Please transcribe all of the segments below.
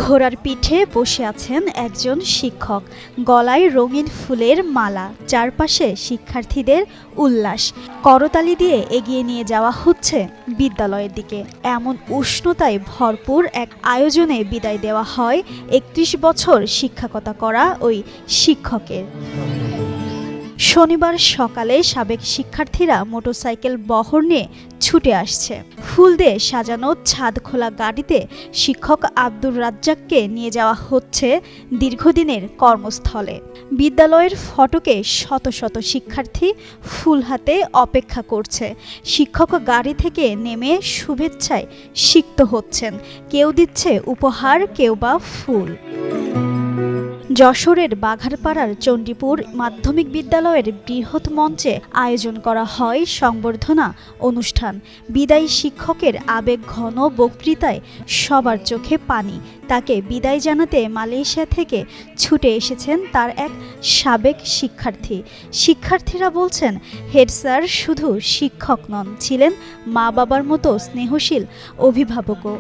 ঘোড়ার পিঠে বসে আছেন একজন শিক্ষক, গলায় রঙিন ফুলের মালা, চারপাশে শিক্ষার্থীদের উল্লাস। করতালি দিয়ে এগিয়ে নিয়ে যাওয়া হচ্ছে বিদ্যালয়ের দিকে। এমন উষ্ণতায় ভরপুর এক আয়োজনে বিদায় দেওয়া হয় ৩১ বছর শিক্ষকতা করা ওই শিক্ষকের। শনিবার সকালে সাবেক শিক্ষার্থীরা মোটরসাইকেল বহর নিয়ে ছুটে আসছে। ফুল দিয়ে সাজানো ছাদ খোলা গাড়িতে শিক্ষক আব্দুর রাজ্জাককে নিয়ে যাওয়া হচ্ছে দীর্ঘদিনের কর্মস্থলে। বিদ্যালয়ের ফটকে শত শত শিক্ষার্থী ফুল হাতে অপেক্ষা করছে। শিক্ষক গাড়ি থেকে নেমে শুভেচ্ছায় সিক্ত হচ্ছেন। কেউ দিচ্ছে উপহার, কেউ বা ফুল। যশোরের বাঘারপাড়ার চণ্ডীপুর মাধ্যমিক বিদ্যালয়ের বৃহৎ মঞ্চে আয়োজন করা হয় সংবর্ধনা অনুষ্ঠান। বিদায়ী শিক্ষকের আবেগঘন বক্তৃতায় সবার চোখে পানি। তাকে বিদায় জানাতে মালয়েশিয়া থেকে ছুটে এসেছেন তার এক সাবেক শিক্ষার্থী। শিক্ষার্থীরা বলছেন, হেড স্যার শুধু শিক্ষক নন, ছিলেন মা বাবার মতো স্নেহশীল অভিভাবকও।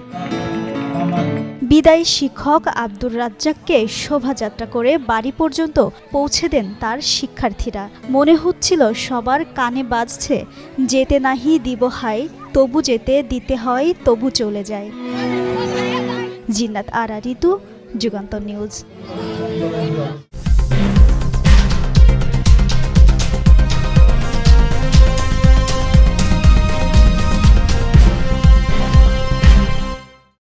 বিদায়ী শিক্ষক আব্দুর রাজ্জাককে শোভাযাত্রা করে বাড়ি পর্যন্ত পৌঁছে দেন তার শিক্ষার্থীরা। মনে হচ্ছিল সবার কানে বাজছে, যেতে নাহি দিব হাই, তবু যেতে দিতে হয়, তবু চলে যায়। জিন্নাত আরা ঋতু, যুগান্তর নিউজ।